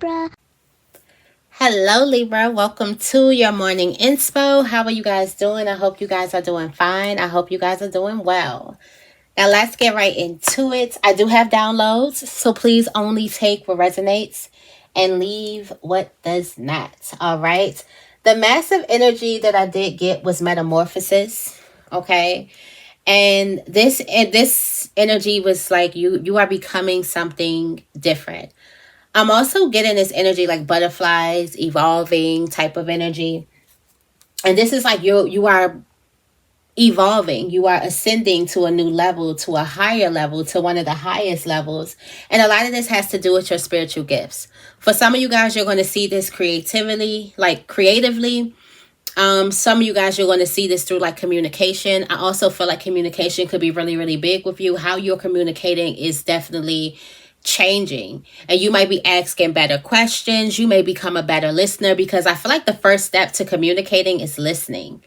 Libra. Hello, Libra. Welcome to your morning inspo. How are you guys doing? I hope you guys are doing fine. I hope you guys are doing well. Now, let's get right into it. I do have downloads, so please only take what resonates and leave what does not. All right. The massive energy that I did get was Metamorphosis. Okay. And this energy was like you are becoming something different. I'm also getting this energy like butterflies, evolving type of energy. And this is like you are evolving, you are ascending to a new level, to a higher level, to one of the highest levels. And a lot of this has to do with your spiritual gifts. For some of you guys, you're going to see this creatively. Some of you guys, you're going to see this through like communication. I also feel like communication could be really, really big with you. How you're communicating is definitely changing, and you might be asking better questions. You may become a better listener, because I feel like the first step to communicating is listening.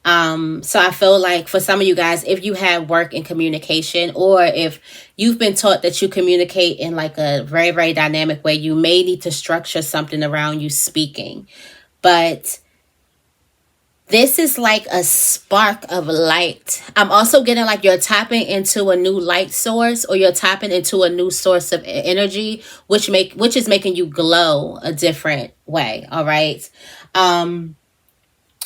So I feel like for some of you guys, if you have work in communication, or if you've been taught that you communicate in like a very, very dynamic way, you may need to structure something around you speaking. But this is like a spark of light. I'm also getting like you're tapping into a new light source, or you're tapping into a new source of energy, which is making you glow a different way. All right.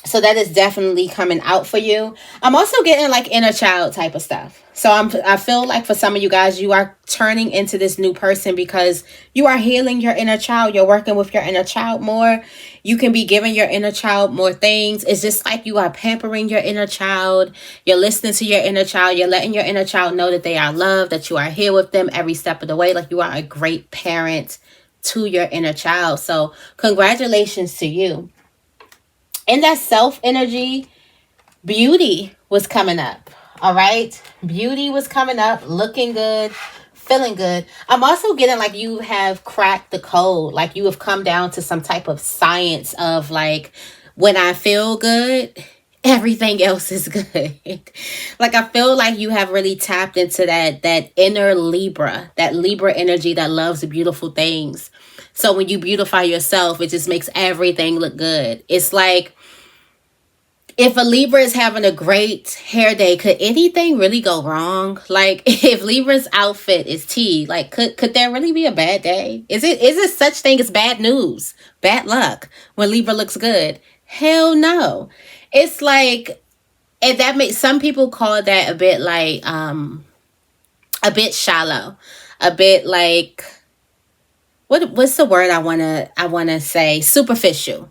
So that is definitely coming out for you. I'm also getting like inner child type of stuff. So I feel like for some of you guys, you are turning into this new person because you are healing your inner child. You're working with your inner child more. You can be giving your inner child more things. It's just like you are pampering your inner child. You're listening to your inner child. You're letting your inner child know that they are loved, that you are here with them every step of the way. Like you are a great parent to your inner child. So congratulations to you. In that self energy, beauty was coming up. All right. Beauty was coming up, looking good, feeling good. I'm also getting like you have cracked the code. Like you have come down to some type of science of like, when I feel good, everything else is good. Like I feel like you have really tapped into that inner Libra, that Libra energy that loves beautiful things. So when you beautify yourself, it just makes everything look good. It's like, if a Libra is having a great hair day, could anything really go wrong? Like if Libra's outfit is tea, like could there really be a bad day? Is it such thing as bad news, bad luck when Libra looks good? Hell no. It's like, and that makes some people call that a bit like a bit shallow, a bit like what's the word I wanna say? Superficial.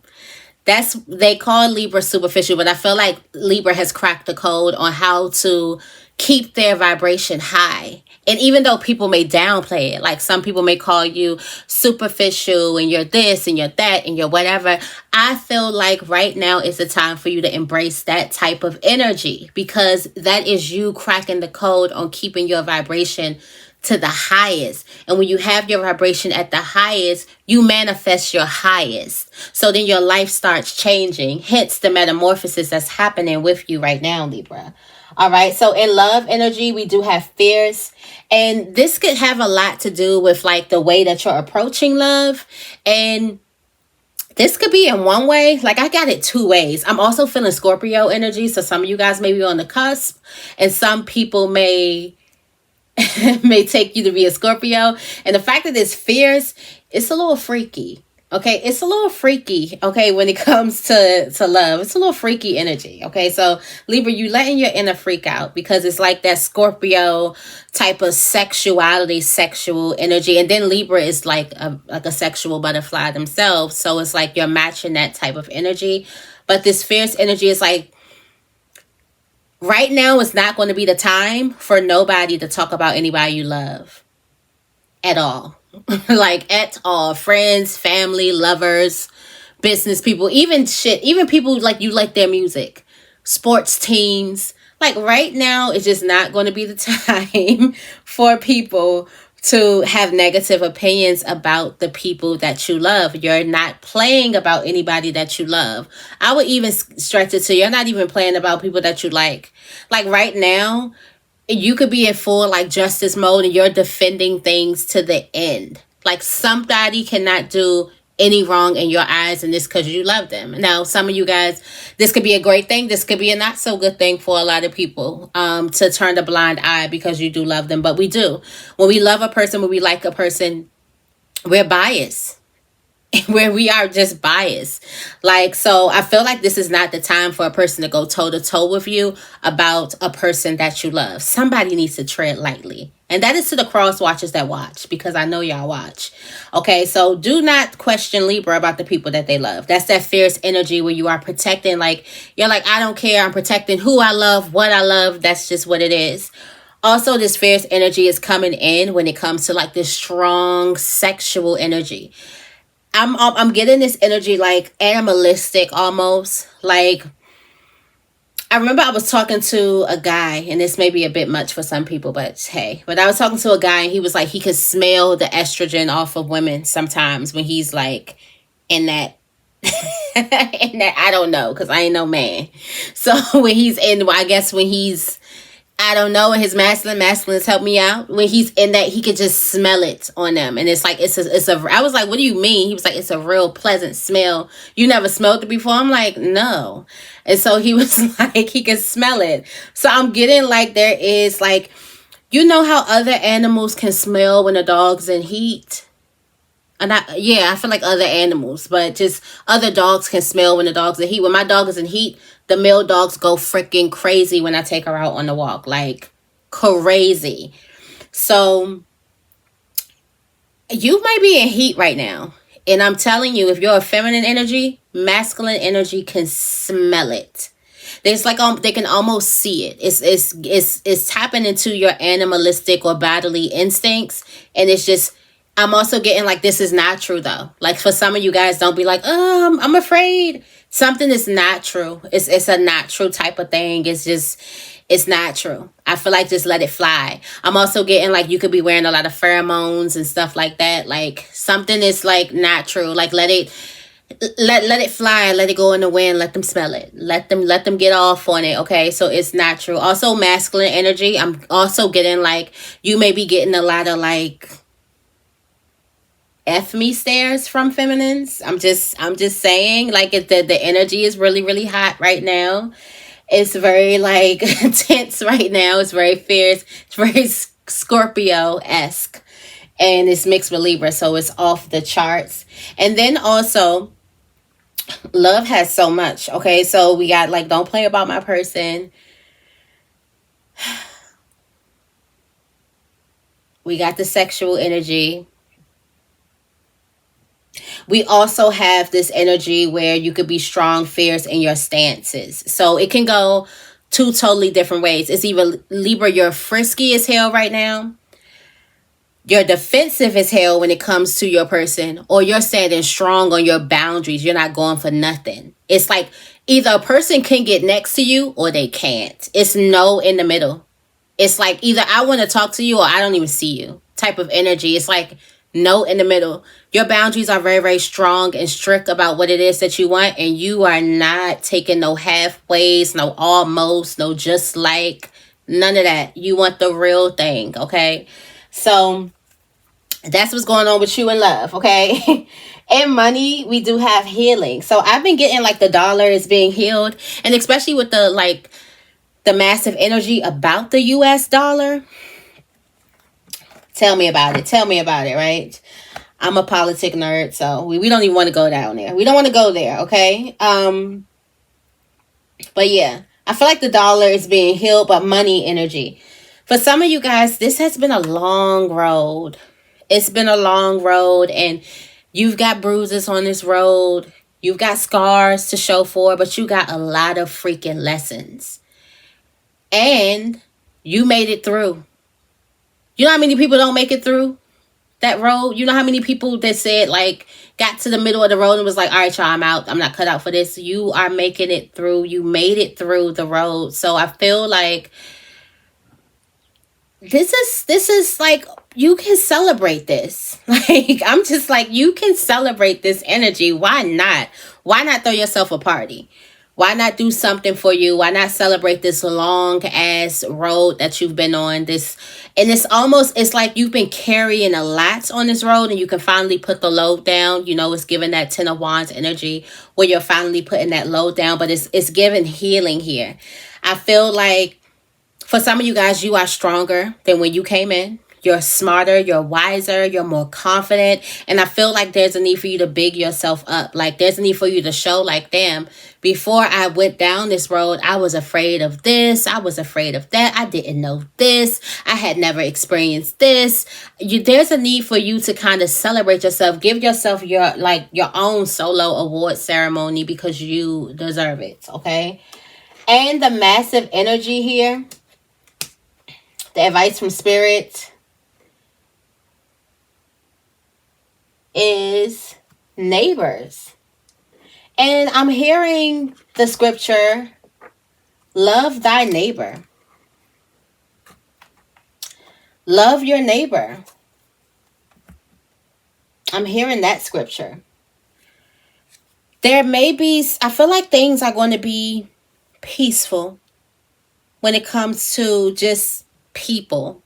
They call Libra superficial, but I feel like Libra has cracked the code on how to keep their vibration high. And even though people may downplay it, like some people may call you superficial and you're this and you're that and you're whatever, I feel like right now is the time for you to embrace that type of energy, because that is you cracking the code on keeping your vibration to the highest. And when you have your vibration at the highest, you manifest your highest. So then your life starts changing. Hence the metamorphosis that's happening with you right now, Libra. All right. So in love energy, we do have fears. And this could have a lot to do with like the way that you're approaching love. And this could be in one way. Like I got it two ways. I'm also feeling Scorpio energy. So some of you guys may be on the cusp, and some people may take you to be a Scorpio. And the fact that it's fierce, it's a little freaky. Okay, it's a little freaky. Okay, when it comes to love, it's a little freaky energy. Okay, so Libra, you letting your inner freak out, because it's like that Scorpio type of sexuality, sexual energy, and then Libra is like a sexual butterfly themselves. So it's like you're matching that type of energy. But this fierce energy is like, right now is not going to be the time for nobody to talk about anybody you love at all. Like at all. Friends, family, lovers, business people, even people like you like their music, sports teams. Like right now, it's just not going to be the time for people to have negative opinions about the people that you love. You're not playing about anybody that you love. I would even stretch it to you're not even playing about people that you like. Like right now, you could be in full like justice mode and you're defending things to the end. Like somebody cannot do any wrong in your eyes, and this because you love them. Now, some of you guys, this could be a great thing. This could be a not so good thing for a lot of people, to turn a blind eye because you do love them. But we do. When we love a person, when we like a person, we're biased. Where we are just biased. Like, so I feel like this is not the time for a person to go toe to toe with you about a person that you love. Somebody needs to tread lightly. And that is to the cross watchers that watch, because I know y'all watch. Okay, so do not question Libra about the people that they love. That's that fierce energy where you are protecting, like, you're like, I don't care. I'm protecting who I love, what I love. That's just what it is. Also, this fierce energy is coming in when it comes to like this strong sexual energy. I'm getting this energy like animalistic almost. Like, I remember I was talking to a guy, and this may be a bit much for some people, but hey. But I was talking to a guy, and he was like, he could smell the estrogen off of women sometimes when he's like in that, in that, I don't know, because I ain't no man. So when he's in, I guess when he's, I don't know, and his masculines help me out. When he's in that, he could just smell it on them. And it's like, I was like, what do you mean? He was like, it's a real pleasant smell. You never smelled it before? I'm like, no. And so he was like, he could smell it. So I'm getting like, there is like, you know how other animals can smell when a dog's in heat? And I feel like other animals, but just other dogs can smell when the dog's in heat. When my dog is in heat, the male dogs go freaking crazy when I take her out on the walk. Like, crazy. So, you might be in heat right now. And I'm telling you, if you're a feminine energy, masculine energy can smell it. There's like, they can almost see it. It's tapping into your animalistic or bodily instincts. And it's just, I'm also getting like, this is not true though. Like, for some of you guys, don't be like, I'm afraid. Something is not true. It's a not true type of thing. It's not true. I feel like just let it fly. I'm also getting like, you could be wearing a lot of pheromones and stuff like that. Like, something is like not true. Like, let it fly, let it go in the wind, let them smell it. Let them get off on it, okay? So it's not true. Also, masculine energy, I'm also getting like, you may be getting a lot of like, F me stares from feminines. I'm just saying, like, the energy is really, really hot right now. It's very like tense right now. It's very fierce. It's very Scorpio-esque. And it's mixed with Libra, so it's off the charts. And then also, love has so much. Okay, so we got like, don't play about my person. We got the sexual energy. We also have this energy where you could be strong, fierce in your stances. So it can go two totally different ways. It's either Libra, you're frisky as hell right now. You're defensive as hell when it comes to your person. Or you're standing strong on your boundaries. You're not going for nothing. It's like either a person can get next to you or they can't. It's no in the middle. It's like either I want to talk to you or I don't even see you type of energy. It's like no in the middle. Your boundaries are very, very strong and strict about what it is that you want. And you are not taking no halfways, no almost, no just like, none of that. You want the real thing, okay? So that's what's going on with you in love, okay? And money, we do have healing. So I've been getting like the dollar is being healed. And especially with the like the massive energy about the US dollar. Tell me about it, right? I'm a politic nerd, so we don't even want to go down there. We don't want to go there, okay? But yeah, I feel like the dollar is being healed, but money energy. For some of you guys, this has been a long road. It's been a long road, and you've got bruises on this road. You've got scars to show for it, but you got a lot of freaking lessons. And you made it through. You know how many people don't make it through that road? You know how many people that said, like, got to the middle of the road and was like, all right, y'all, I'm out. I'm not cut out for this. You are making it through. You made it through the road. So I feel like this is like, you can celebrate this. Like, I'm just like, you can celebrate this energy. Why not? Why not throw yourself a party? Why not do something for you? Why not celebrate this long ass road that you've been on? This, and it's like you've been carrying a lot on this road, and you can finally put the load down. You know, it's giving that Ten of Wands energy where you're finally putting that load down, but it's giving healing here. I feel like for some of you guys, you are stronger than when you came in. You're smarter, you're wiser, you're more confident. And I feel like there's a need for you to big yourself up. Like there's a need for you to show like, damn, before I went down this road, I was afraid of this. I was afraid of that. I didn't know this. I had never experienced this. There's a need for you to kind of celebrate yourself. Give yourself your own solo award ceremony because you deserve it. Okay. And the massive energy here. The advice from Spirit is neighbors. And I'm hearing the scripture, love thy neighbor. Love your neighbor. I'm hearing that scripture. There may be, I feel like things are going to be peaceful when it comes to just people.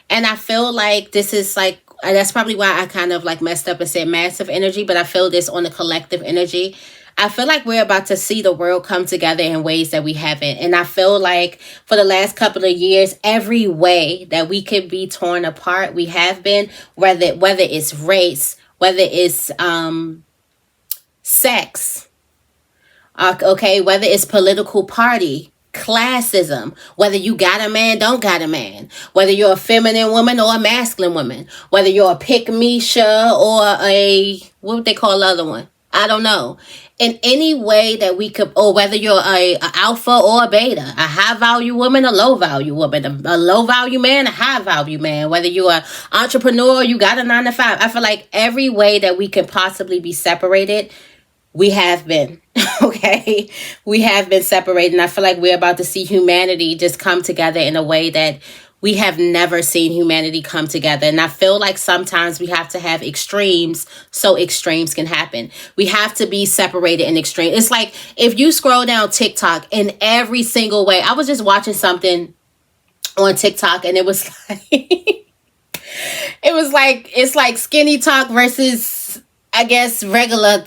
And I feel like this is like, that's probably why I kind of like messed up and said massive energy, but I feel this on the collective energy. I feel like we're about to see the world come together in ways that we haven't. And I feel like for the last couple of years, every way that we could be torn apart, we have been, whether it's race, whether it's sex, okay, whether it's political party, classism, whether you got a man, don't got a man, whether you're a feminine woman or a masculine woman, whether you're a pick-me-sha or a, what would they call the other one? I don't know. In any way that we could, or whether you're a alpha or a beta, a high-value woman, a low-value woman, a low-value man, a high-value man, whether you're an entrepreneur, you got a 9-to-5. I feel like every way that we could possibly be separated, we have been, okay? We have been separated. And I feel like we're about to see humanity just come together in a way that we have never seen humanity come together. And I feel like sometimes we have to have extremes so extremes can happen. We have to be separated in extreme. It's like if you scroll down TikTok in every single way. I was just watching something on TikTok and it was like, it's like skinny talk versus, I guess, regular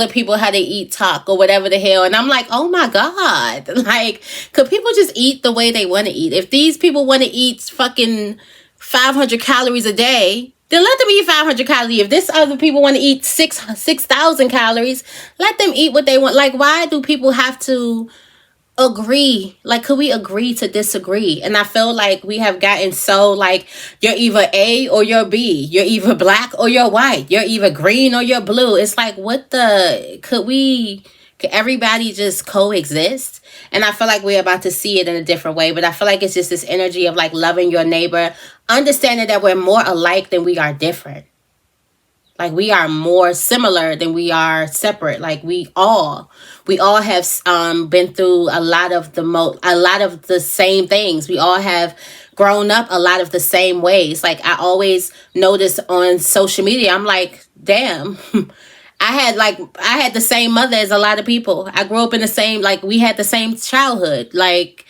people, how they eat talk or whatever the hell. And I'm like, oh my God, like, could people just eat the way they want to eat? If these people want to eat fucking 500 calories a day, then let them eat 500 calories. If this other people want to eat 6,000 calories, let them eat what they want. Like, why do people have to agree? Like, could we agree to disagree? And I feel like we have gotten so like, you're either A or you're B, you're either black or you're white, you're either green or you're blue. It's like, could everybody just coexist? And I feel like we're about to see it in a different way. But I feel like it's just this energy of like loving your neighbor, understanding that we're more alike than we are different. Like we are more similar than we are separate. Like we all have been through a lot of the same things. We all have grown up a lot of the same ways. Like I always notice on social media, I'm like, damn, I had the same mother as a lot of people. I grew up in the same, like we had the same childhood, like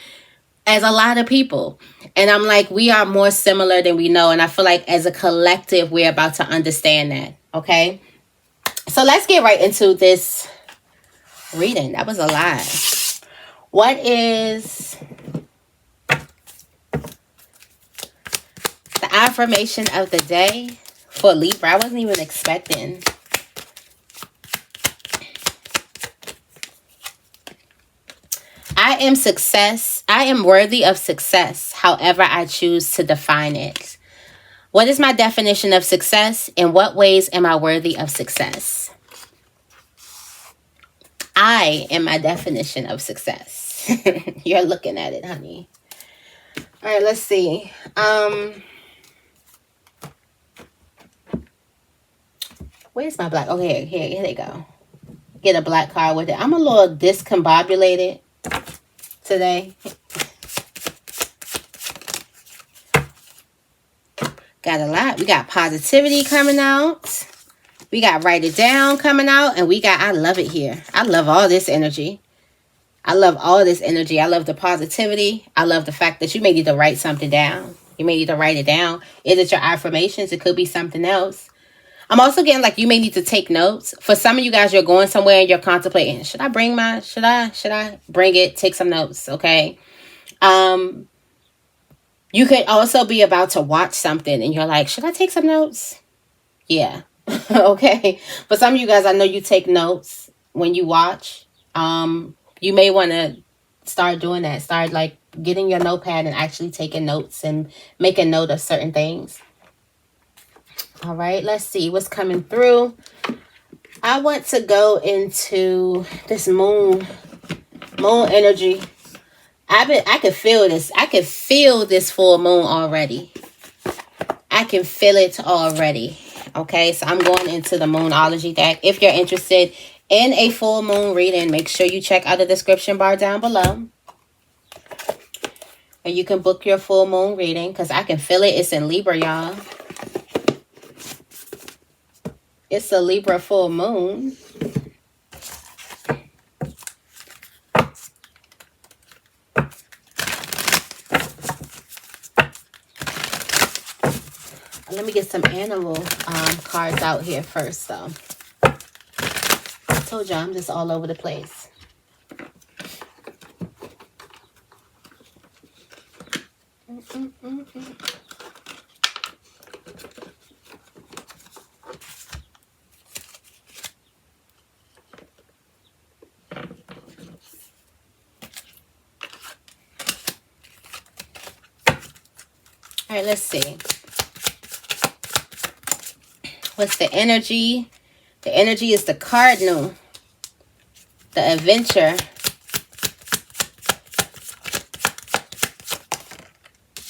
as a lot of people. And I'm like, we are more similar than we know. And I feel like as a collective, we're about to understand that. Okay. So let's get right into this reading. That was a lot. What is the affirmation of the day for Libra? I wasn't even expecting. I am success. I am worthy of success, however I choose to define it. What is my definition of success? In what ways am I worthy of success? I am my definition of success. You're looking at it, honey. All right, let's see. Where's my black? Okay, here they go. Get a black card with it. I'm a little discombobulated today. Got a lot. We got positivity coming out. We got write it down coming out. And we got, I love it here. I love all this energy. I love all this energy. I love the positivity. I love the fact that you may need to write something down. You may need to write it down. Is it your affirmations? It could be something else. I'm also getting like you may need to take notes. For some of you guys, you're going somewhere and you're contemplating, should I bring my, should I bring it? Take some notes, okay? You could also be about to watch something and you're like, should I take some notes? Yeah. Okay. For some of you guys, I know you take notes when you watch. You may want to start doing that. Start like getting your notepad and actually taking notes and making note of certain things. All right, let's see what's coming through. I want to go into this moon energy. I can feel this. I can feel this full moon already. I can feel it already. Okay, so I'm going into the Moonology deck. If you're interested in a full moon reading, make sure you check out the description bar down below. And you can book your full moon reading because I can feel it. It's in Libra, y'all. It's a Libra full moon. Let me get some animal cards out here first, though. I told you I'm just all over the place. All right, let's see. What's the energy? The energy is the cardinal, the adventure.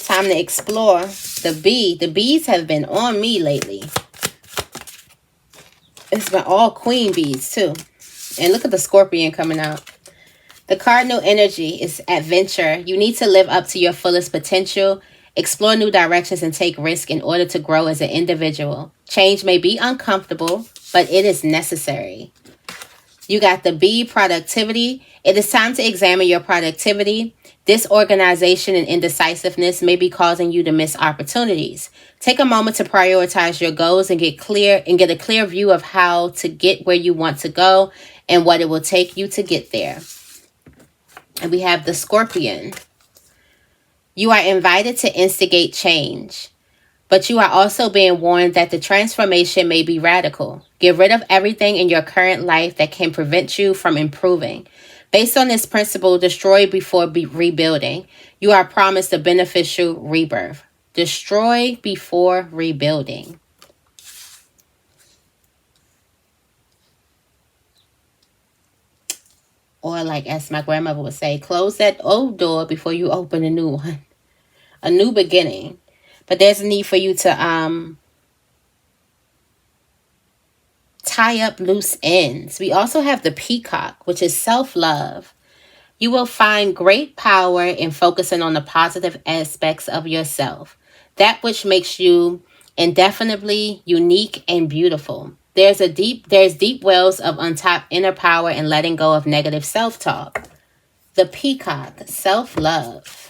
Time to explore. The bee. The bees have been on me lately. It's been all queen bees too. And look at the scorpion coming out. The cardinal energy is adventure. You need to live up to your fullest potential. Explore new directions and take risks in order to grow as an individual. Change may be uncomfortable, but it is necessary. You got the B, productivity. It is time to examine your productivity. Disorganization and indecisiveness may be causing you to miss opportunities. Take a moment to prioritize your goals and get a clear view of how to get where you want to go and what it will take you to get there. And we have the scorpion. You are invited to instigate change, but you are also being warned that the transformation may be radical. Get rid of everything in your current life that can prevent you from improving. Based on this principle, destroy before rebuilding. You are promised a beneficial rebirth. Destroy before rebuilding. Or like as my grandmother would say, close that old door before you open a new one. A new beginning. But there's a need for you to tie up loose ends. We also have the peacock, which is self-love. You will find great power in focusing on the positive aspects of yourself. That which makes you indefinitely unique and beautiful. There's deep wells of untapped inner power and letting go of negative self-talk. The peacock, self-love.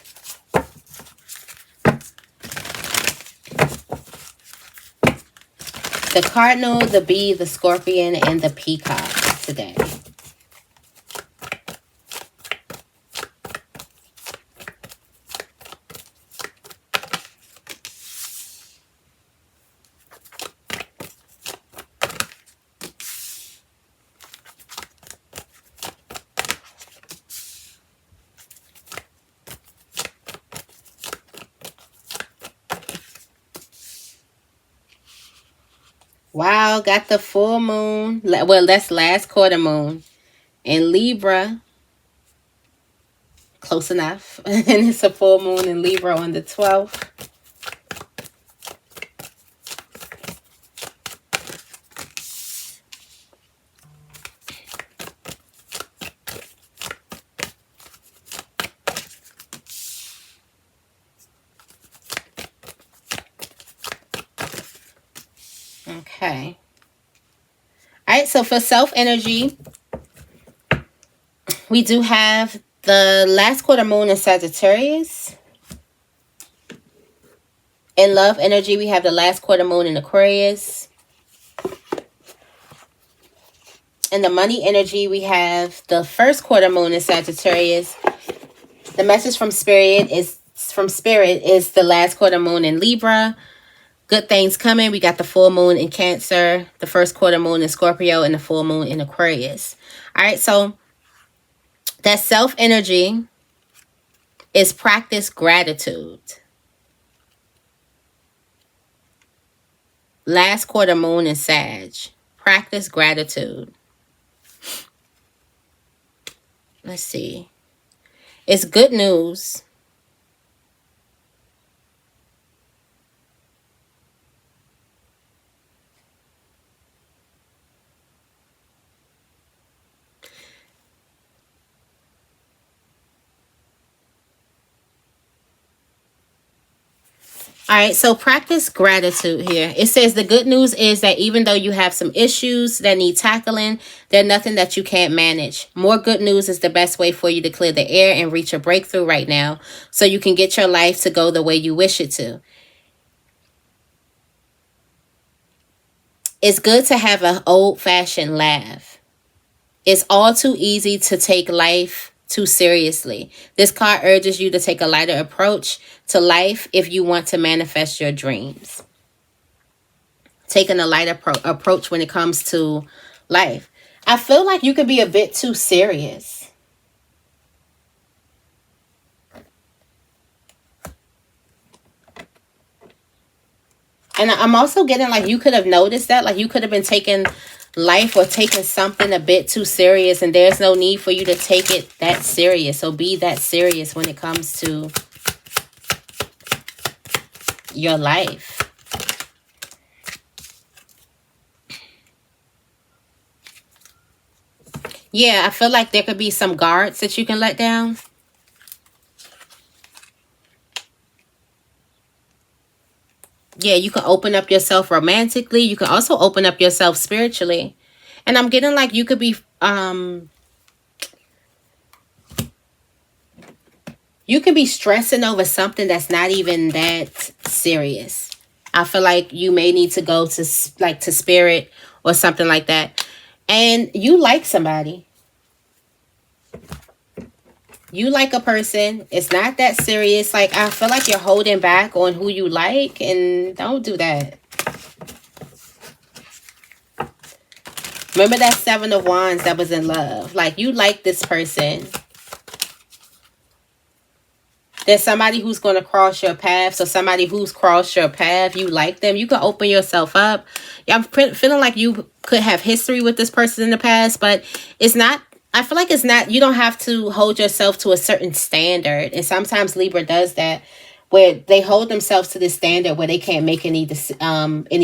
The cardinal, the bee, the scorpion, and the peacock today. Wow, got the full moon. Well, that's last quarter moon. In Libra. Close enough. And it's a full moon in Libra on the 12th. Okay. All right, so for self energy, We do have the last quarter moon in Sagittarius. In love energy, we have the last quarter moon in Aquarius. In the money energy, we have the first quarter moon in Sagittarius. The message from Spirit is the last quarter moon in Libra. Good things coming. We got the full moon in Cancer, the first quarter moon in Scorpio, and the full moon in Aquarius. All right, so that self energy is practice gratitude. Last quarter moon in Sag. Practice gratitude. Let's see. It's good news. All right, so practice gratitude here. It says the good news is that even though you have some issues that need tackling, there's nothing that you can't manage. More good news is the best way for you to clear the air and reach a breakthrough right now so you can get your life to go the way you wish it to. It's good to have an old-fashioned laugh. It's all too easy to take life too seriously. This card urges you to take a lighter approach to life if you want to manifest your dreams. Taking a lighter approach when it comes to life. I feel like you could be a bit too serious. And I'm also getting like you could have noticed that. Like you could have been taking life or taking something a bit too serious. And there's no need for you to take it that serious. So be that serious when it comes to your life. Yeah, I feel like there could be some guards that you can let down. Yeah, you can open up yourself romantically. You can also open up yourself spiritually. And I'm getting like you could be you could be stressing over something that's not even that serious. I feel like you may need to go to spirit or something like that. And you like somebody. You like a person. It's not that serious. Like I feel like you're holding back on who you like, and don't do that. Remember that 7 of Wands that was in love. Like you like this person. There's somebody who's going to cross your path. So somebody who's crossed your path, you like them. You can open yourself up. Yeah, I'm feeling like you could have history with this person in the past, but it's not. I feel like it's not. You don't have to hold yourself to a certain standard. And sometimes Libra does that, where they hold themselves to this standard where they can't make any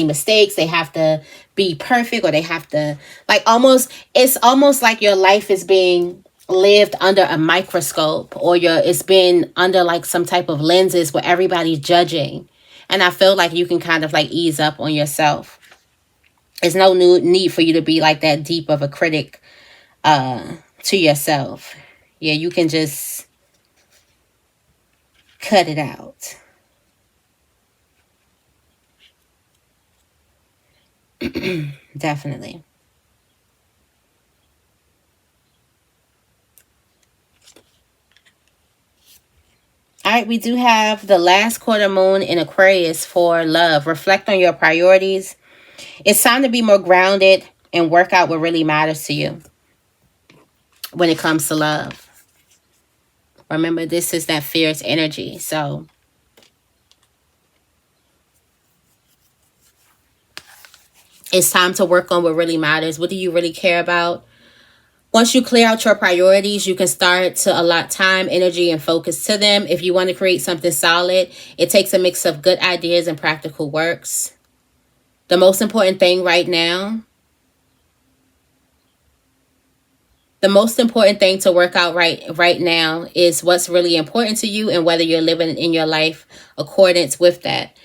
mistakes. They have to be perfect, or they have to like almost. It's almost like your life is being lived under a microscope, or it's been under like some type of lenses where everybody's judging. And I feel like you can kind of like ease up on yourself. There's no need for you to be like that deep of a critic to yourself. Yeah, you can just cut it out. Definitely. All right, we do have the last quarter moon in Aquarius for love. Reflect on your priorities. It's time to be more grounded and work out what really matters to you when it comes to love. Remember, this is that fierce energy. So it's time to work on what really matters. What do you really care about? Once you clear out your priorities, you can start to allot time, energy, and focus to them. If you want to create something solid, it takes a mix of good ideas and practical works. The most important thing right now, the most important thing to work out right now is what's really important to you and whether you're living in your life accordance with that.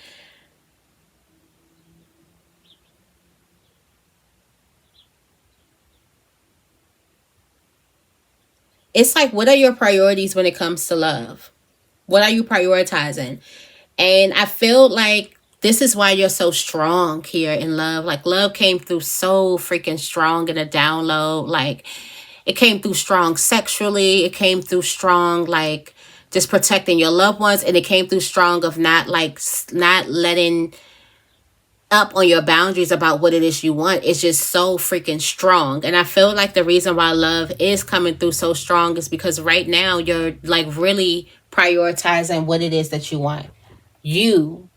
it's like, what are your priorities when it comes to love? What are you prioritizing? And I feel like this is why you're so strong here in love. Like, love came through so freaking strong in a download. Like, it came through strong sexually. It came through strong, like, just protecting your loved ones. And it came through strong of not, like, not letting up on your boundaries about what it is you want. It's just so freaking strong. And I feel like the reason why love is coming through so strong is because right now you're, like, really prioritizing what it is that you want. You,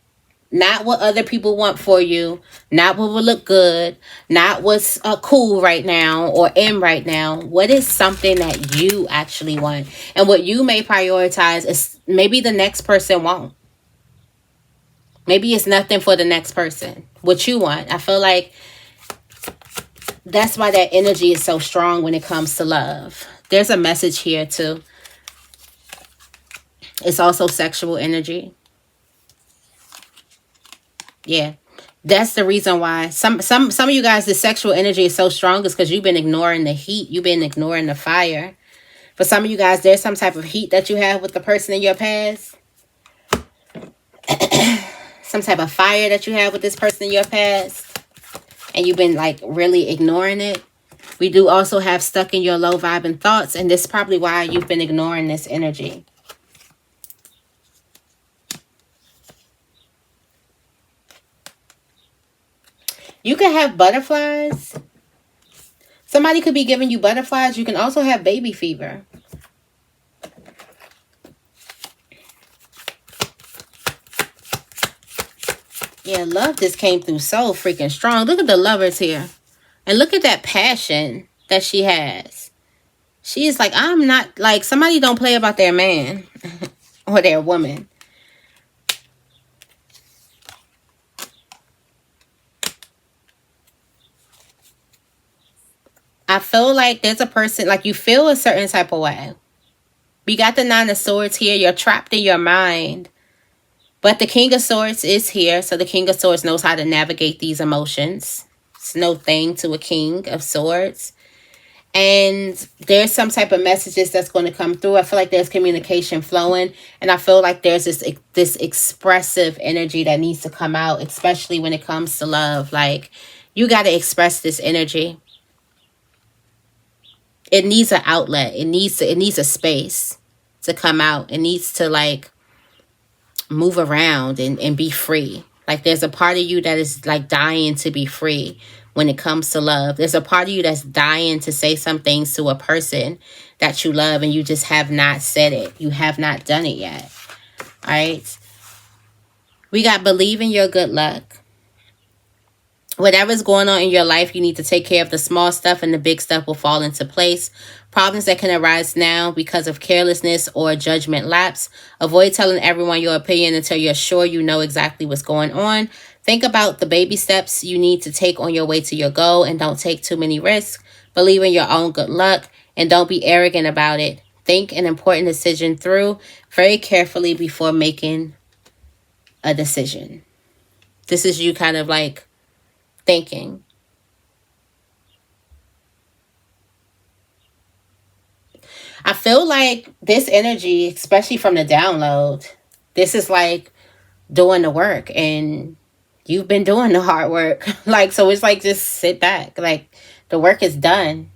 not what other people want for you, not what will look good, not what's cool right now or in right now. What is something that you actually want? And what you may prioritize is maybe the next person won't. Maybe it's nothing for the next person. What you want. I feel like that's why that energy is so strong when it comes to love. There's a message here too. It's also sexual energy. Yeah. That's the reason why some of you guys, the sexual energy is so strong is because you've been ignoring the heat. You've been ignoring the fire. For some of you guys, there's some type of heat that you have with the person in your past. Some type of fire that you have with this person in your past. And you've been, like, really ignoring it. We do also have stuck in your low vibing thoughts. And this is probably why you've been ignoring this energy. You can have butterflies. Somebody could be giving you butterflies. You can also have baby fever. Yeah, love just came through so freaking strong. Look at the lovers here. And look at that passion that she has. She is like, I'm not, like, somebody don't play about their man or their woman. I feel like there's a person, like, you feel a certain type of way. We got the Nine of Swords here. You're trapped in your mind. But the King of Swords is here. So the King of Swords knows how to navigate these emotions. It's no thing to a King of Swords. And there's some type of messages that's going to come through. I feel like there's communication flowing. And I feel like there's this expressive energy that needs to come out. Especially when it comes to love. Like, you got to express this energy. It needs an outlet. It needs a space to come out. It needs to, like, move around and be free. Like, there's a part of you that is, like, dying to be free when it comes to love. There's a part of you that's dying to say some things to a person that you love, and you just have not said it. You have not done it yet. All right. We got believe in your good luck. Whatever's going on in your life, you need to take care of the small stuff, and the big stuff will fall into place. Problems that can arise now because of carelessness or judgment lapse. Avoid telling everyone your opinion until you're sure you know exactly what's going on. Think about the baby steps you need to take on your way to your goal, and don't take too many risks. Believe in your own good luck, and don't be arrogant about it. Think an important decision through very carefully before making a decision. This is you kind of, like, thinking. I feel like this energy, especially from the download, this is like doing the work, and you've been doing the hard work. Like, so it's like, just sit back. Like, the work is done.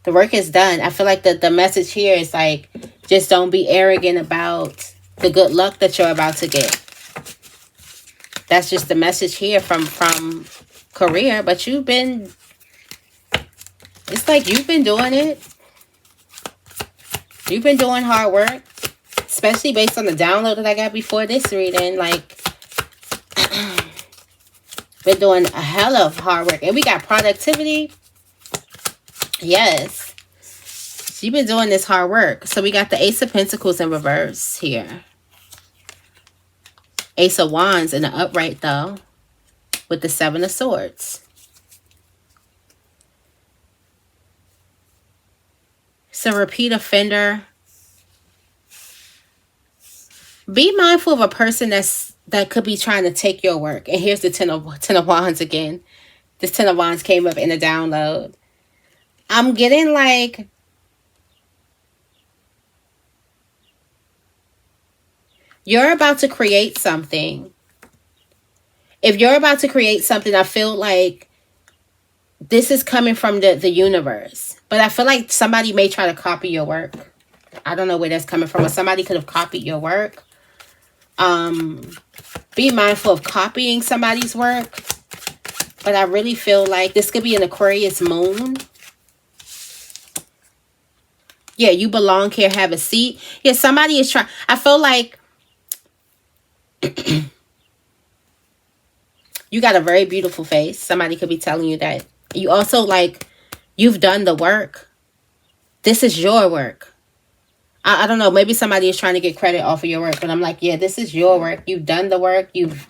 The work is done. I feel like the message here is like, just don't be arrogant about the good luck that you're about to get. That's just the message here from career. But you've been, it's like you've been doing it. You've been doing hard work, especially based on the download that I got before this reading. Like, been doing a hell of hard work. And we got productivity. Yes. You've been doing this hard work. So we got the Ace of Pentacles in reverse here. Ace of Wands in the upright, though, with the Seven of Swords. It's a repeat offender. Be mindful of a person that could be trying to take your work. And here's the Ten of Wands again. This Ten of Wands came up in a download. I'm getting, like, You're about to create something. If you're about to create something, I feel like this is coming from the universe. But I feel like somebody may try to copy your work. I don't know where that's coming from, but somebody could have copied your work. Be mindful of copying somebody's work. But I really feel like this could be an Aquarius moon. Yeah, you belong here, have a seat. Yeah, somebody is trying. I feel like you got a very beautiful face. Somebody could be telling you that. You also, like, you've done the work. This is your work. I don't know. Maybe somebody is trying to get credit off of your work. But I'm like, yeah, this is your work. You've done the work. You've...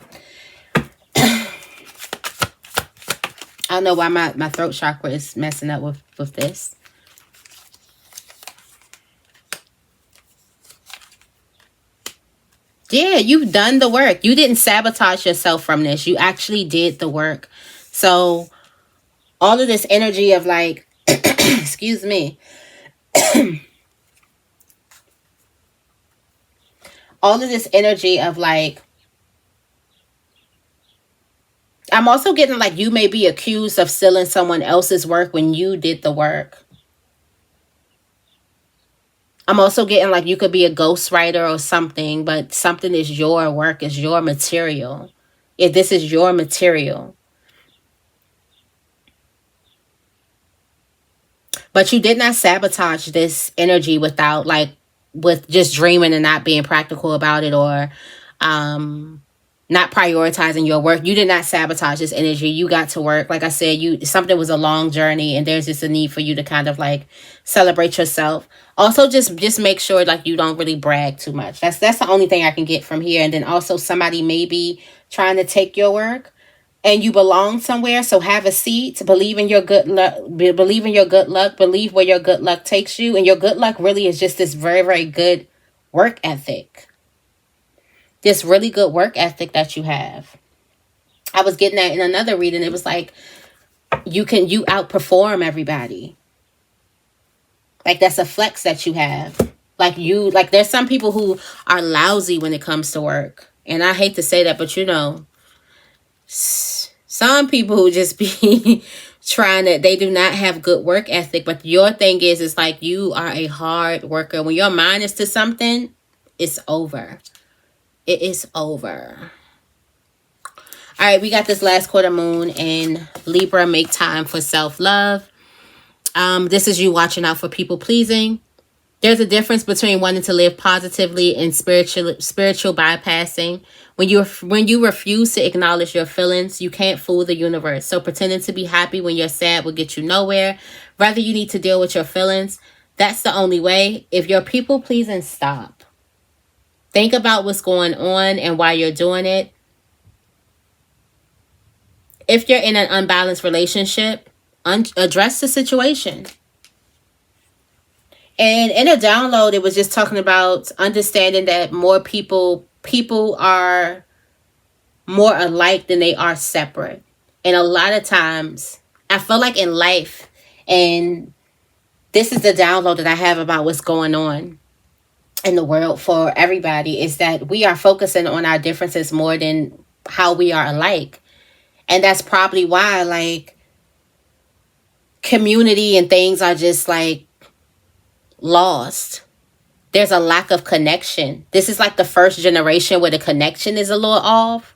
I don't know why my throat chakra is messing up with this. Yeah, you've done the work. You didn't sabotage yourself from this. You actually did the work. So all of this energy of like, excuse me. All of this energy of like, I'm also getting like you may be accused of stealing someone else's work when you did the work. I'm also getting like you could be a ghostwriter or something, but something is your work, is your material. If this is your material. But you did not sabotage this energy without like, with just dreaming and not being practical about it, or not prioritizing your work. You did not sabotage this energy. You got to work. Like I said, something was a long journey, and there's just a need for you to kind of like celebrate yourself. Also, just make sure like you don't really brag too much. That's the only thing I can get from here. And then also somebody may be trying to take your work, and you belong somewhere. So have a seat. Believe in your good luck. Believe in your good luck. Believe where your good luck takes you. And your good luck really is just this very, very good work ethic. This really good work ethic that you have. I was getting that in another reading. It was like, you outperform everybody. Like that's a flex that you have. Like there's some people who are lousy when it comes to work. And I hate to say that, but you know, some people who just be they do not have good work ethic. But your thing is like you are a hard worker. When your mind is to something, it's over. It is over. All right, we got this last quarter moon in Libra. Make time for self-love. This is you watching out for people pleasing. There's a difference between wanting to live positively and spiritual bypassing. When you refuse to acknowledge your feelings, you can't fool the universe. So pretending to be happy when you're sad will get you nowhere. Rather, you need to deal with your feelings. That's the only way. If you're people pleasing, stop. Think about what's going on and why you're doing it. If you're in an unbalanced relationship, address the situation. And in a download, it was just talking about understanding that more people are more alike than they are separate. And a lot of times, I feel like in life, and this is the download that I have about what's going on in the world for everybody, is that we are focusing on our differences more than how we are alike. And that's probably why like community and things are just like lost. There's a lack of connection. This is like the first generation where the connection is a little off.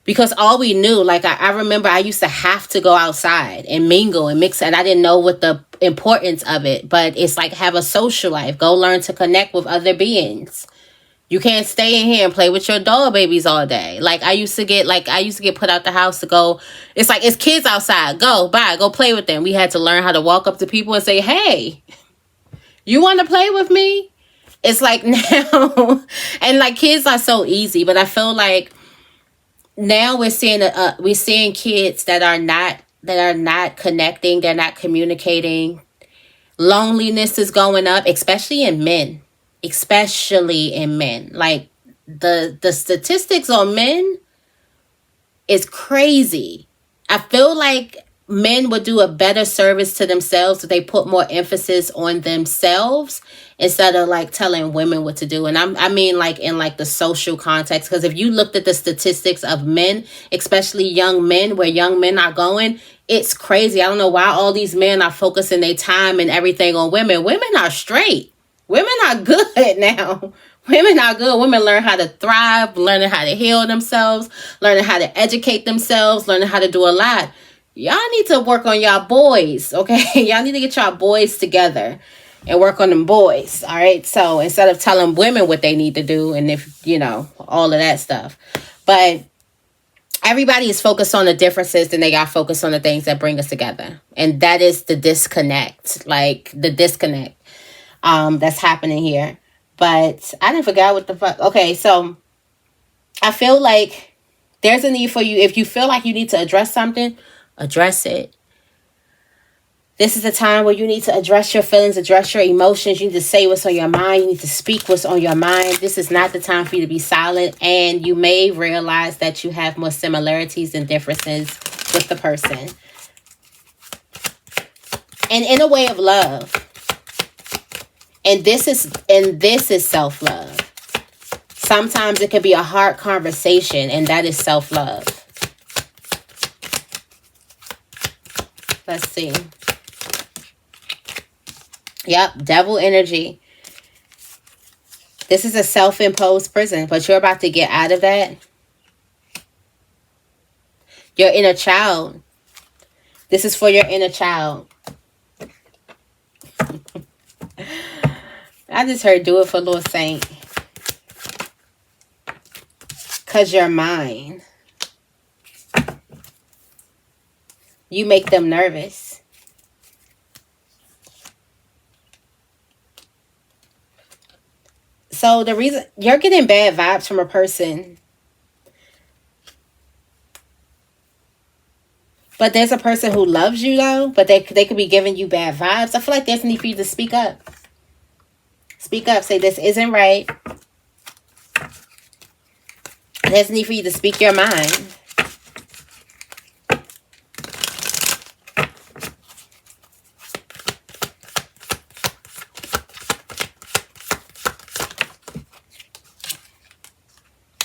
Because all we knew, like I remember I used to have to go outside and mingle and mix, and I didn't know what the importance of it. But it's like have a social life. Go learn to connect with other beings. You can't stay in here and play with your doll babies all day. Like I used to get put out the house to go. It's like it's kids outside. Go play with them. We had to learn how to walk up to people and say, "Hey, you want to play with me?" It's like now, and like kids are so easy, but I feel like now we're seeing kids that are not connecting, they're not communicating. Loneliness is going up, especially in men. Like the statistics on men is crazy. I feel like men would do a better service to themselves if they put more emphasis on themselves instead of like telling women what to do. And I mean like in like the social context, because if you looked at the statistics of men, especially young men, where young men are going, it's crazy. I don't know why all these men are focusing their time and everything on women. Women are straight. Women are good now. Women are good. Women learn how to thrive, learning how to heal themselves, learning how to educate themselves, learning how to do a lot. Y'all need to work on y'all boys, okay? Y'all need to get y'all boys together and work on them boys, all right? So instead of telling women what they need to do, and if, you know, all of that stuff. But everybody is focused on the differences, and they got focused on the things that bring us together. And that is the disconnect, like the disconnect that's happening here. But I didn't forget what the fuck. Okay, so I feel like there's a need for you. If you feel like you need to address something, address it. This is a time where you need to address your feelings, address your emotions. You need to say what's on your mind. You need to speak what's on your mind. This is not the time for you to be silent. And you may realize that you have more similarities than differences with the person. And in a way of love. And this is self-love. Sometimes it could be a hard conversation, and that is self-love. Let's see. Yep, devil energy. This is a self-imposed prison, but you're about to get out of that. Your inner child. This is for your inner child. I just heard do it for Lord Saint. Because you're mine. You make them nervous. So the reason you're getting bad vibes from a person, but there's a person who loves you though, but they could be giving you bad vibes. I feel like there's a need for you to speak up. Speak up. Say this isn't right. There's a need for you to speak your mind.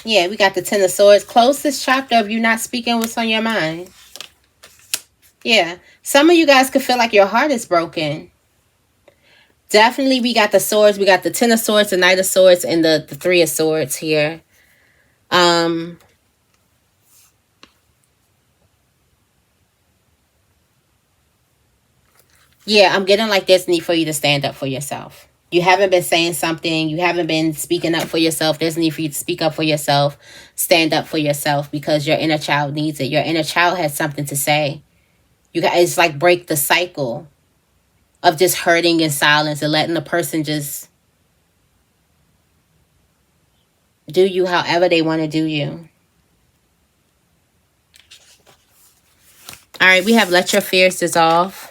Yeah, we got the Ten of Swords. Close this chapter of you not speaking what's on your mind. Yeah. Some of you guys could feel like your heart is broken. Definitely, we got the swords. We got the Ten of Swords, the Knight of Swords, and the Three of Swords here. Yeah, I'm getting like there's need for you to stand up for yourself. You haven't been saying something. You haven't been speaking up for yourself. There's a need for you to speak up for yourself. Stand up for yourself because your inner child needs it. Your inner child has something to say. You guys like break the cycle of just hurting in silence and letting the person just do you however they want to do you. All right, we have let your fears dissolve.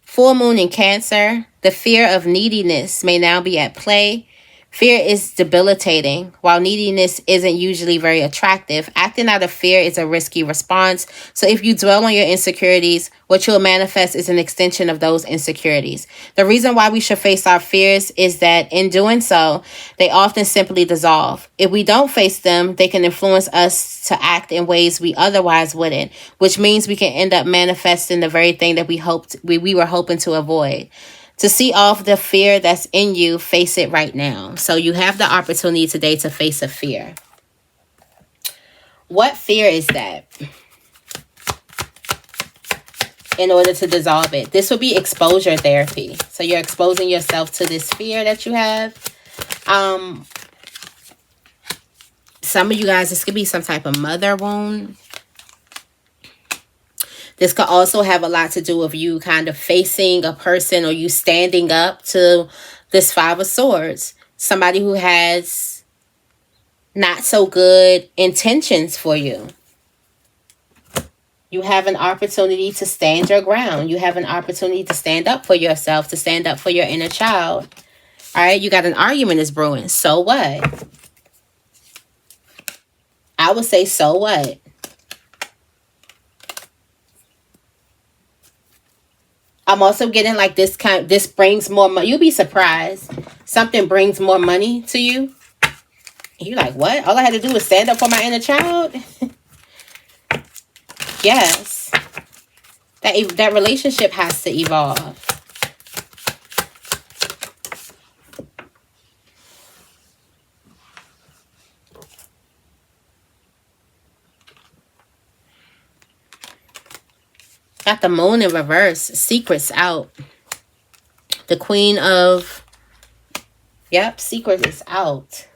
Full moon in Cancer. The fear of neediness may now be at play. Fear is debilitating. While neediness isn't usually very attractive, acting out of fear is a risky response. So if you dwell on your insecurities, what you'll manifest is an extension of those insecurities. The reason why we should face our fears is that in doing so, they often simply dissolve. If we don't face them, they can influence us to act in ways we otherwise wouldn't, which means we can end up manifesting the very thing that we were hoping to avoid. To see off the fear that's in you, face it right now. So you have the opportunity today to face a fear. What fear is that? In order to dissolve it. This would be exposure therapy. So you're exposing yourself to this fear that you have. Some of you guys, this could be some type of mother wound. This could also have a lot to do with you kind of facing a person or you standing up to this Five of Swords. Somebody who has not so good intentions for you. You have an opportunity to stand your ground. You have an opportunity to stand up for yourself, to stand up for your inner child. All right, you got an argument is brewing. So what? I would say, so what? I'm also getting like this brings more money. You'll be surprised. Something brings more money to you. You're like, what? All I had to do was stand up for my inner child? Yes. That relationship has to evolve. Got the moon in reverse. Secrets out. The queen of... Yep, secret is out.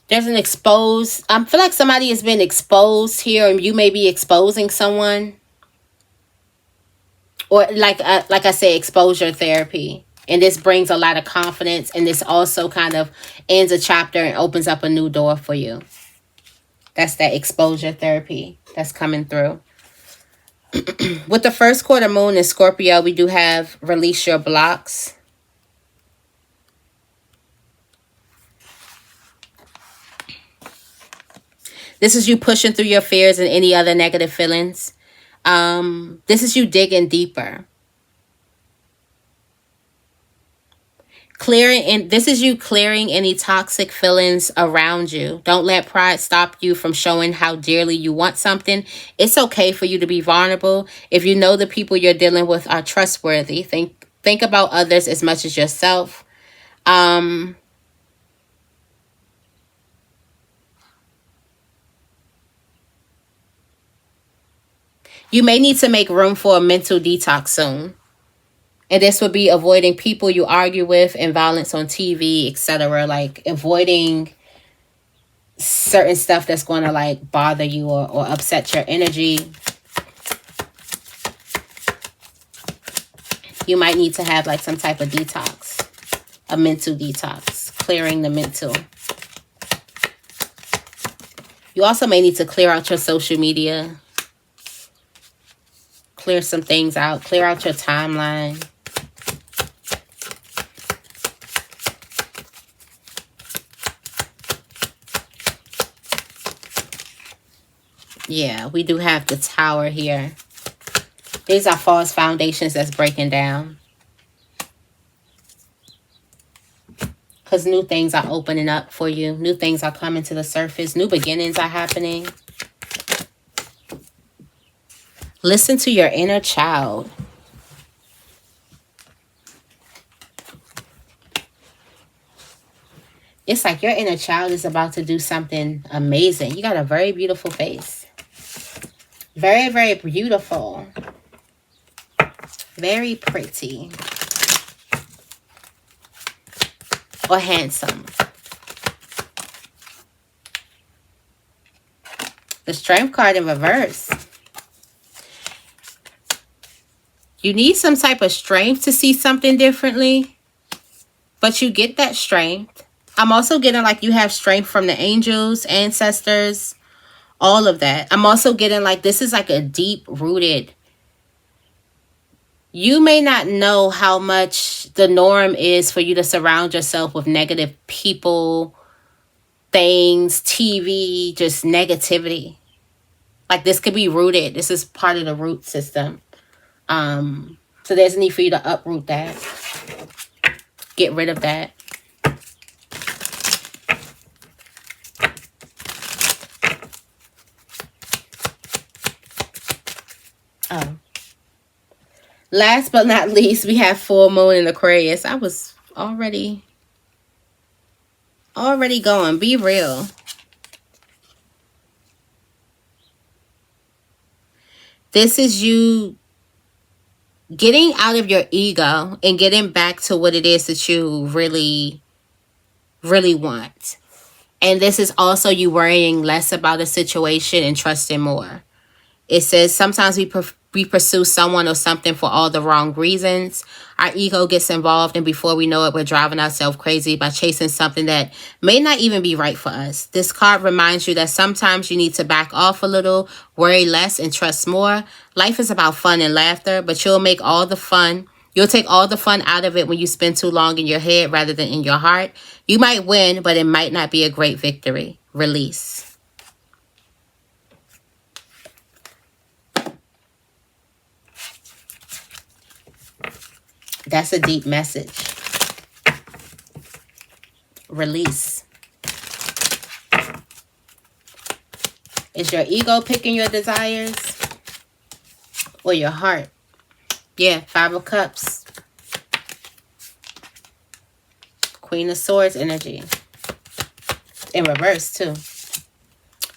There's an exposed... I feel like somebody has been exposed here, and you may be exposing someone. Or like I say, exposure therapy. And this brings a lot of confidence, and this also kind of ends a chapter and opens up a new door for you. That's that exposure therapy that's coming through. With the first quarter moon in Scorpio, we do have release your blocks. This is you pushing through your fears and any other negative feelings. This is you digging deeper. This is you clearing any toxic feelings around you. Don't let pride stop you from showing how dearly you want something. It's okay for you to be vulnerable. If you know the people you're dealing with are trustworthy, think about others as much as yourself. You may need to make room for a mental detox soon. And this would be avoiding people you argue with and violence on TV, etc. Like avoiding certain stuff that's going to like bother you or upset your energy. You might need to have like some type of detox, a mental detox, clearing the mental. You also may need to clear out your social media. Clear some things out. Clear out your timeline. Yeah, we do have the Tower here. These are false foundations that's breaking down. Because new things are opening up for you. New things are coming to the surface. New beginnings are happening. Listen to your inner child. It's like your inner child is about to do something amazing. You got a very beautiful face. Very, very beautiful. Very pretty. Or handsome. The Strength card in reverse. You need some type of strength to see something differently. But you get that strength. I'm also getting like you have strength from the angels, ancestors, all of that. I'm also getting like this is like a deep-rooted. You may not know how much the norm is for you to surround yourself with negative people, things, TV, just negativity. Like this could be rooted. This is part of the root system. So there's a need for you to uproot that. Get rid of that. Oh. Last but not least, we have full moon in Aquarius. I was already going. Be real. This is you getting out of your ego and getting back to what it is that you really, really want. And this is also you worrying less about a situation and trusting more. It says sometimes we pursue someone or something for all the wrong reasons. Our ego gets involved, and before we know it, we're driving ourselves crazy by chasing something that may not even be right for us. This card reminds you that sometimes you need to back off a little, worry less, and trust more. Life is about fun and laughter, but you'll take all the fun out of it when you spend too long in your head rather than in your heart. You might win, but it might not be a great victory. Release. That's a deep message. Release. Is your ego picking your desires or your heart? Yeah, 5 of Cups. Queen of Swords energy. In reverse, too.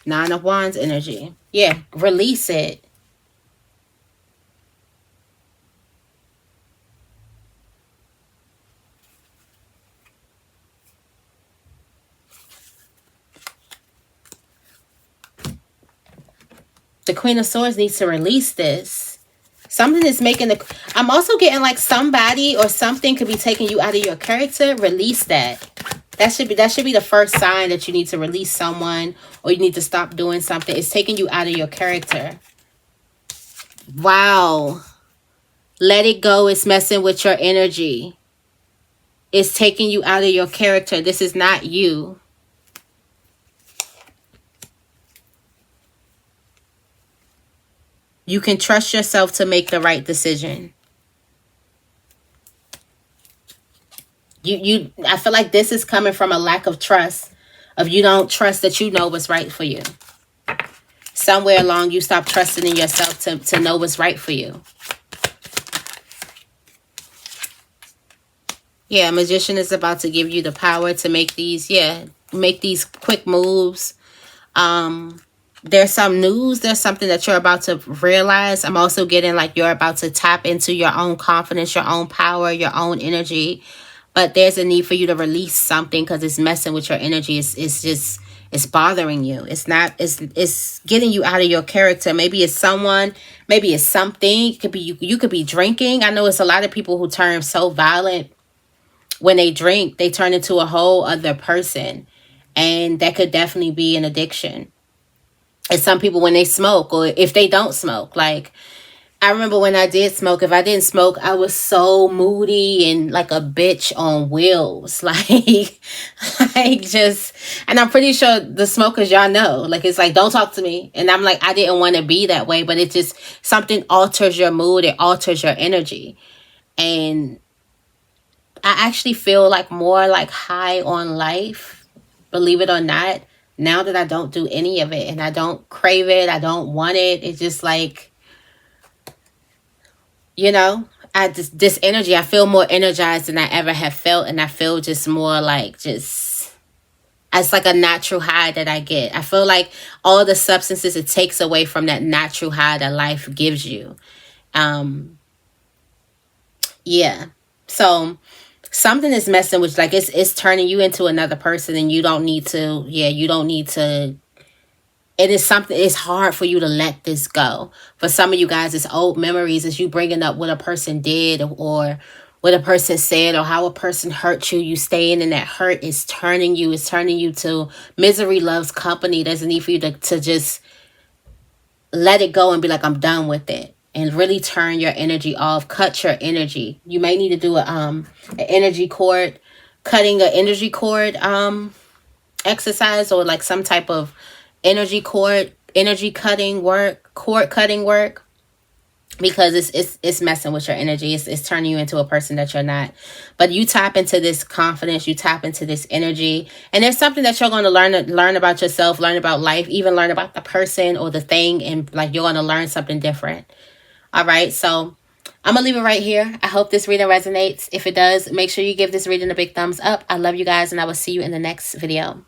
9 of Wands energy. Yeah, release it. The Queen of Swords needs to release this. Something is making the... I'm also getting like somebody or something could be taking you out of your character. Release that. That should be the first sign that you need to release someone or you need to stop doing something. It's taking you out of your character. Wow. Let it go. It's messing with your energy. It's taking you out of your character. This is not you. You can trust yourself to make the right decision. I feel like this is coming from a lack of trust. Of you don't trust that you know what's right for you. Somewhere along you stop trusting in yourself to know what's right for you. Yeah, Magician is about to give you the power to make these, make these quick moves. There's some news. There's something that you're about to realize. I'm also getting like you're about to tap into your own confidence, your own power, your own energy. But there's a need for you to release something because it's messing with your energy. It's bothering you. It's getting you out of your character. Maybe it's someone, maybe it's something. It could be you could be drinking. I know it's a lot of people who turn so violent when they drink. They turn into a whole other person. And that could definitely be an addiction. And some people when they smoke or if they don't smoke, like I remember when I did smoke, if I didn't smoke, I was so moody and like a bitch on wheels. And I'm pretty sure the smokers, y'all know, like, it's like, don't talk to me. And I'm like, I didn't want to be that way, but it just, something alters your mood. It alters your energy. And I actually feel like more like high on life, believe it or not, now that I don't do any of it and I don't crave it. I don't want it. It's just like, you know, this energy, I feel more energized than I ever have felt. And I feel just more like it's like a natural high that I get. I feel like all the substances, it takes away from that natural high that life gives you. Yeah. So something is messing with, like, it's turning you into another person and you don't need to, it is something, it's hard for you to let this go. For some of you guys, it's old memories. It's you bringing up what a person did or what a person said or how a person hurt you. You staying in that hurt is turning you. It's turning you to misery loves company. There's a need for you to just let it go and be like, I'm done with it. And really turn your energy off. Cut your energy. You may need to do an energy cord, cutting an energy cord exercise or like some type of energy cutting work, cord cutting work, because it's messing with your energy. It's turning you into a person that you're not. But you tap into this confidence, you tap into this energy, and there's something that you're going to learn about yourself, learn about life, even learn about the person or the thing, and like you're going to learn something different. All right, so I'm going to leave it right here. I hope this reading resonates. If it does, make sure you give this reading a big thumbs up. I love you guys, and I will see you in the next video.